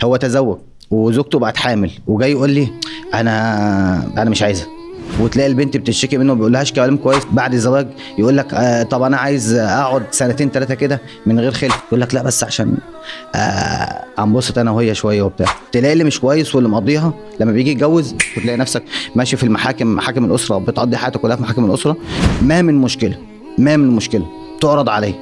هو تزوج وزوجته بقت حامل وجاي يقول لي انا مش عايزها، وتلاقي البنت بتشتكي منه ما بيقولهاش كلام كويس. بعد الزواج يقول لك طب انا عايز اقعد سنتين 3 كده من غير خلف، يقول لك لا بس عشان انبسط انا وهي شويه وبتاع. تلاقي اللي مش كويس واللي مقضيها لما بيجي يتجوز، وتلاقي نفسك ماشي في محاكم الاسره، بتقضي حياتك كلها في محاكم الاسره. ما من مشكله تعرض عليه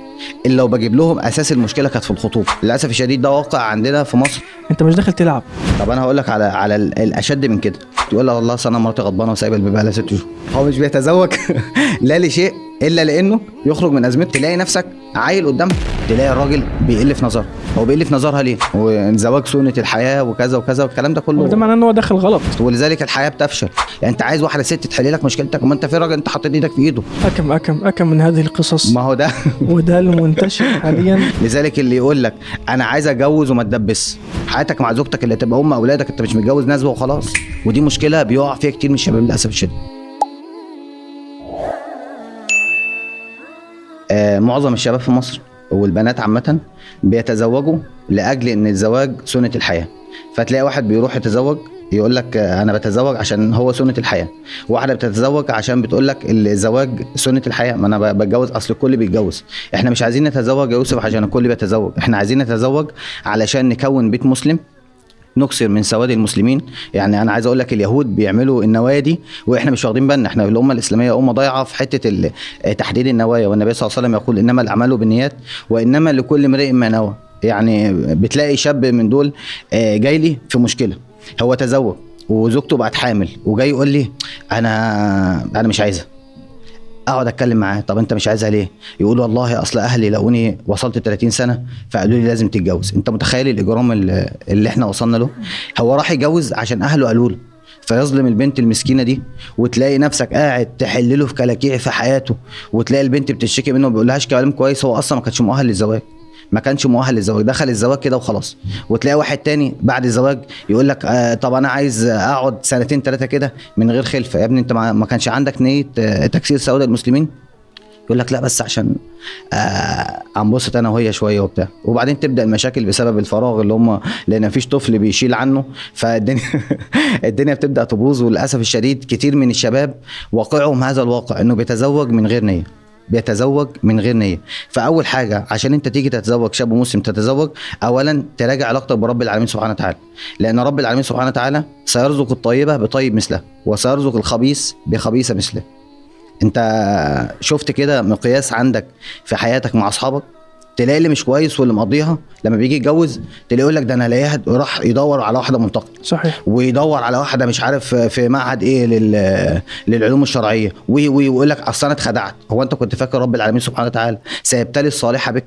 الا لو بجيب لهم اساس المشكله كانت في الخطوبه. للاسف الشديد ده واقع عندنا في مصر. انت مش داخل تلعب. طب انا هقول لك على الاشد من كده. تقول له والله انا مراتي غضبانه وسايبه البيبي بقى لها 6 شهور. هو مش بيتزوج لا لشيء الا لانه يخرج من ازمته. تلاقي نفسك عيل قدامك، تلاقي الراجل بيقل في نظرها. هو بيقل في نظرها ليه؟ والزواج سنه الحياه وكذا وكذا والكلام ده كله، ده معناه ان هو داخل غلط، ولذلك الحياه بتفشل. يعني انت عايز واحده ست تحل لك مشكلتك، وما انت في راجل انت حاطط ايدك في ايده. اكم من هذه القصص. ما هو ده وده المنتشر حاليا. لذلك اللي يقول لك انا عايز اتجوز وما تدبس حياتك مع زوجتك اللي تبقى ام اولادك، انت مش متجوز نسبه وخلاص. ودي مشكله بيقع فيها كتير من الشباب للاسف الشديد. معظم الشباب في مصر والبنات عامه بيتزوجوا لاجل ان الزواج سنه الحياه. فتلاقي واحد بيروح يتزوج يقول لك انا بتزوج عشان هو سنه الحياه، واحده بتتزوج عشان بتقول لك الزواج سنه الحياه، ما انا بتجوز اصل الكل بيتجوز. احنا مش عايزين نتزوج يا يوسف عشان الكل بيتزوج، احنا عايزين نتزوج علشان نكون بيت مسلم، نكسر من سواد المسلمين. يعني انا عايز اقول لك اليهود بيعملوا النوايا دي واحنا مش واخدين بالنا. احنا الامه الاسلاميه امه ضايعه في حته تحديد النوايا، والنبي صلى الله عليه وسلم يقول انما الاعمال بالنيات وانما لكل امرئ ما نوى. يعني بتلاقي شاب من دول جاي لي في مشكله، هو تزوج وزوجته بقت حامل وجاي يقول لي انا مش عايزها. اقعد اتكلم معاه، طب انت مش عايزها ليه؟ يقول والله اصل اهلي لقوني وصلت 30 سنه فقالوا لي لازم تتجوز. انت متخيل الاجرام اللي احنا وصلنا له؟ هو راح يتجوز عشان اهله قالوا له، فيظلم البنت المسكينه دي. وتلاقي نفسك قاعد تحلله في كلاكيع في حياته، وتلاقي البنت بتشتكي منه ما بيقولهاش كلام كويس. هو اصلا ما كانش مؤهل للزواج، دخل الزواج كده وخلاص. وتلاقي واحد تاني بعد الزواج يقول لك طب انا عايز اقعد سنتين 3 كده من غير خلفه. يا ابني انت ما كانش عندك نيه تكسير سواد المسلمين؟ يقول لك لا بس عشان انبسط انا وهي شويه وبتاع. وبعدين تبدا المشاكل بسبب الفراغ اللي هم، لان مفيش طفل بيشيل عنه، فالدنيا الدنيا بتبدا تبوظ. وللاسف الشديد كتير من الشباب واقعهم هذا الواقع، انه بيتزوج من غير نيه. فاول حاجه عشان انت تيجي تتزوج شاب مسلم تتزوج، اولا تراجع علاقتك برب العالمين سبحانه وتعالى، لان رب العالمين سبحانه وتعالى سيرزق الطيبه بطيب مثله وسيرزق الخبيث بخبيث مثله. انت شفت كده مقياس عندك في حياتك مع اصحابك؟ تلاقي اللي مش كويس واللي مقضيها لما بيجي يتجوز تلاقيه يقول لك ده انا لاقيها راح يدور على واحده منتقده، صحيح، ويدور على واحده مش عارف في معهد ايه للعلوم الشرعيه، ويقول لك اصل انا اتخدعت. هو انت كنت فاكر رب العالمين سبحانه وتعالى سيبتلي الصالحه بك؟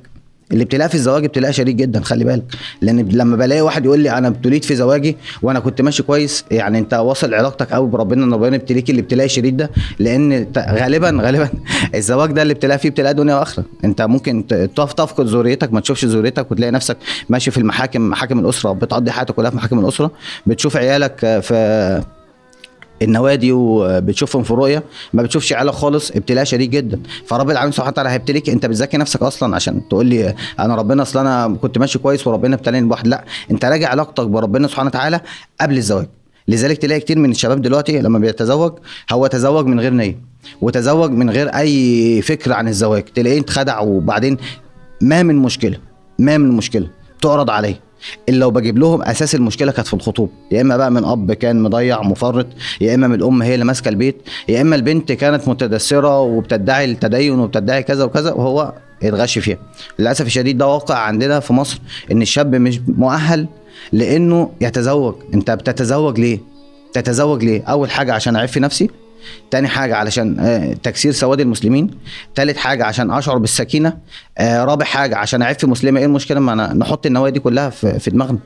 الابتلاء في الزواج ابتلاء شديد جدا، خلي بالك. لان لما بلاقي واحد يقول لي انا ابتليت في زواجي وانا كنت ماشي كويس، يعني انت واصل علاقتك قوي بربنا ان ربنا يبتليك الابتلاء الشديد ده. لان غالبا الزواج ده الابتلاء فيه ابتلاء دنيا واخره. انت ممكن تفقد ذريتك، ما تشوفش ذريتك، وتلاقي نفسك ماشي في محاكم الاسره، بتقضي حياتك كلها في محاكم الاسره، بتشوف عيالك في النوادي وبتشوفهم في رؤيه، ما بتشوفش عيالك خالص. ابتلاء شديد جدا. فرب العالمين سبحانه وتعالى هيبتليك. انت بتزكي نفسك اصلا عشان تقول لي انا ربنا اصلا انا كنت ماشي كويس وربنا ابتلاني بواحد؟ لا، انت راجع علاقتك بربنا سبحانه وتعالى قبل الزواج. لذلك تلاقي كتير من الشباب دلوقتي لما بيتزوج هو تزوج من غير نيه، وتزوج من غير اي فكره عن الزواج. تلاقيه اتخدع. وبعدين ما من مشكله تعرض عليه الا لو بجيب لهم اساس المشكله كانت في الخطوبه. يا اما بقى من اب كان مضيع مفرط، يا اما من الام هي اللي ماسكه البيت، يا اما البنت كانت متدثره وبتدعي التدين وبتدعي كذا وكذا وهو يتغش فيها. للاسف الشديد ده واقع عندنا في مصر، ان الشاب مش مؤهل لانه يتزوج. انت بتتزوج ليه؟ اول حاجه عشان اعف نفسي، تاني حاجة علشان تكسير سواد المسلمين، تالت حاجة عشان أشعر بالسكينة، رابع حاجة عشان أعف مسلمة. إيه المشكلة ما نحط النوايا دي كلها في دماغنا.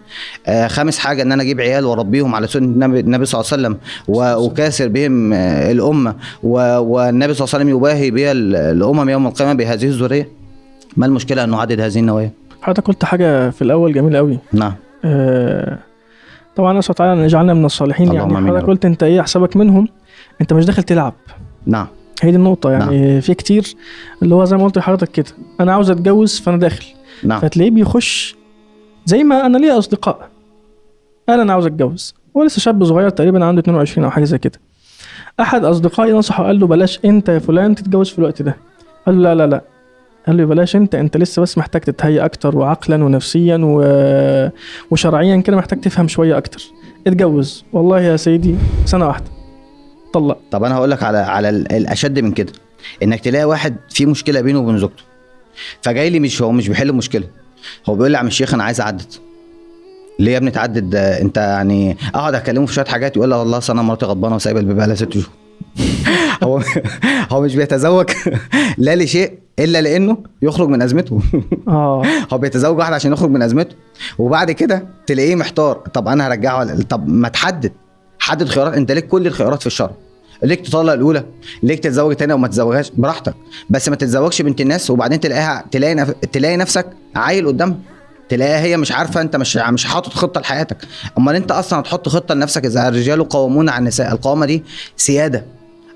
خامس حاجة إن أنا أجيب عيال وأربيهم على سنة النبي صلى الله عليه وسلم وأكاسر بهم الأمة، والنبي صلى الله عليه وسلم يباهي بها الأمم يوم القيامة بهذه الذرية. ما المشكلة أن نعدد هذه النوايا؟ حضرتك قلت حاجة في الأول جميلة قوي. نعم. طبعا الله سبحانه وتعالى يجعلنا من الصالحين. يعني حضرتك قلت أنت إيه حسابك منهم؟ انت مش داخل تلعب. نعم، هي دي النقطة. يعني نعم. في كتير اللي هو زي ما قلت لحضرتك كده، انا عاوز اتجوز فانا داخل. نعم. فتلاقيه بيخش زي ما انا ليا اصدقاء انا عاوز اتجوز، ولسه شاب صغير تقريبا عنده 22 او حاجه زي كده. احد اصدقائي نصحه قال له بلاش انت يا فلان تتجوز في الوقت ده. قال له لا، قال له بلاش انت لسه بس محتاج تتهيأ اكتر، وعقلا ونفسيا وشرعيا كده محتاج تفهم شويه اكتر. اتجوز والله يا سيدي سنه واحده طلق. طب انا هقول لك على الاشد من كده، انك تلاقي واحد في مشكله بينه وبين زوجته، فجاي لي هو مش بيحل المشكله، هو بيقول لي يا عم الشيخ انا عايز اعدد. ليه يا ابني تعدد؟ انت يعني اقعد اكلمه في شويه حاجات يقول لي والله اصل انا مراتي غضبانه وسايبه البيبي بقالها 6 شهور. هو مش بيتزوج لا لشيء الا لانه يخرج من ازمته. هو بيتزوج واحد عشان يخرج من ازمته، وبعد كده تلاقيه محتار، طب انا هرجعه طب ما حدد خيارات. انت ليك كل الخيارات في الشرع، ليك تطلق الاولى، ليك تتزوج تاني او ما تتزوجهاش براحتك، بس ما تتزوجش بنت الناس وبعدين تلاقي نفسك عايل قدامها، تلاقيها هي مش عارفه، انت مش حاطط خطه لحياتك. امال انت اصلا هتحط خطه لنفسك؟ اذا الرجال قوامون على النساء، القوامه دي سياده،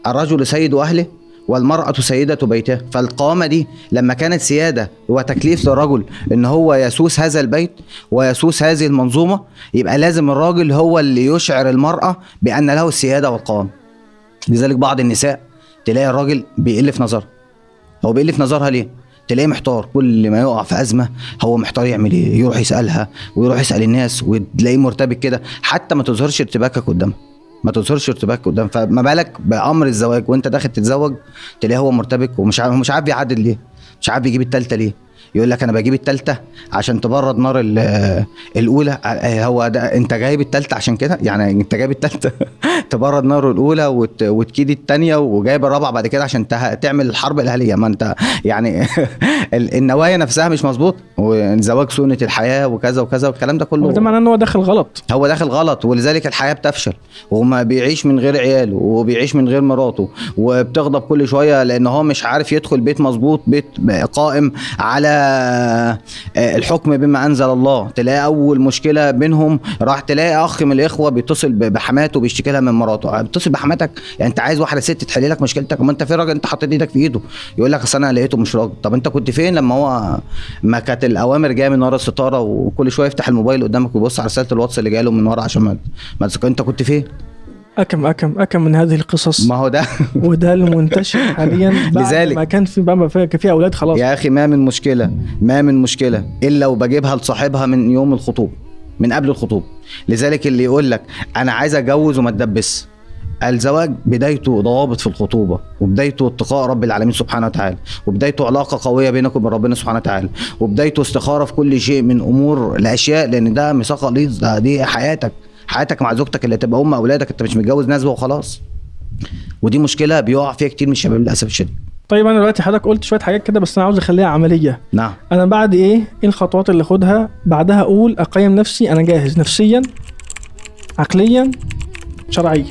الرجل سيد اهله والمرأة سيدة بيتها. فالقوامة دي لما كانت سيادة وتكليف للرجل ان هو يسوس هذا البيت ويسوس هذه المنظومة، يبقى لازم الراجل هو اللي يشعر المرأة بان له السيادة والقوامة. لذلك بعض النساء تلاقي الراجل بيقل في نظرها. هو بيقل في نظرها ليه؟ تلاقيه محتار، كل ما يقع في أزمة هو محتار يعمل ايه، يروح يسألها ويروح يسأل الناس، وتلاقيه مرتبك كده حتى ما تظهرش ارتباكك قدامها، فما بالك بأمر الزواج وانت داخل تتزوج تلاقيه هو مرتبك ومش عارف يعدل ليه، مش عارف يجيب التالتة ليه. يقول لك انا بجيب التالتة عشان تبرد نار الاولى. هو ده انت جايب التالتة عشان كده؟ يعني انت جايب التالتة تبرد نار الاولى وتكيد التانية، وجايب الرابعة بعد كده عشان تعمل الحرب الاهلية. ما انت يعني النوايا نفسها مش مظبوط، والزواج سنة الحياة وكذا وكذا والكلام ده كله. ده معناه ان هو داخل غلط، ولذلك الحياة بتفشل، وما بيعيش من غير عياله وبيعيش من غير مراته، وبتغضب كل شوية لان هو مش عارف يدخل بيت مظبوط، بيت قائم على الحكم بما انزل الله. تلاقي اول مشكله بينهم راح تلاقي اخ من الاخوه بيتصل بحماته بيشتكي لها من مراته. بتصل بحماتك يعني انت عايز واحده ست تحل لك مشكلتك؟ وما انت في راجل انت حاطط ايدك في ايده يقول لك اصل انا لقيته مش راجل. طب انت كنت فين لما هو ما كانت الاوامر جايه من ورا الستاره، وكل شويه يفتح الموبايل قدامك ويبص على رساله الواتس اللي جايه له من ورا عشان ما انت كنت فين؟ أكم من هذه القصص. ما هو ده وده المنتشر حاليا لذلك ما كان في أولاد خلاص. يا أخي ما من مشكلة إلا وبجيبها لصاحبها من يوم الخطوبة، من قبل الخطوبة. لذلك اللي يقول لك أنا عايز أتجوز وما تدبس، الزواج بدايته ضوابط في الخطوبة، وبدايته اتقاء رب العالمين سبحانه وتعالى، وبدايته علاقة قوية بينك وبين ربنا سبحانه وتعالى، وبدايته استخارة في كل شيء من أمور الأشياء، لأن ده ميثاق غليظ، دي حياتك مع زوجتك اللي تبقى اولادك. انت مش متجوز نزوه وخلاص، ودي مشكله بيقع فيها كتير من الشباب للاسف الشديد. طيب انا دلوقتي حضرتك قلت شويه حاجات كده، بس انا عاوز اخليها عمليه. نعم. انا بعد ايه الخطوات اللي اخدها بعدها؟ اقول اقيم نفسي انا جاهز نفسيا عقليا شرعيا.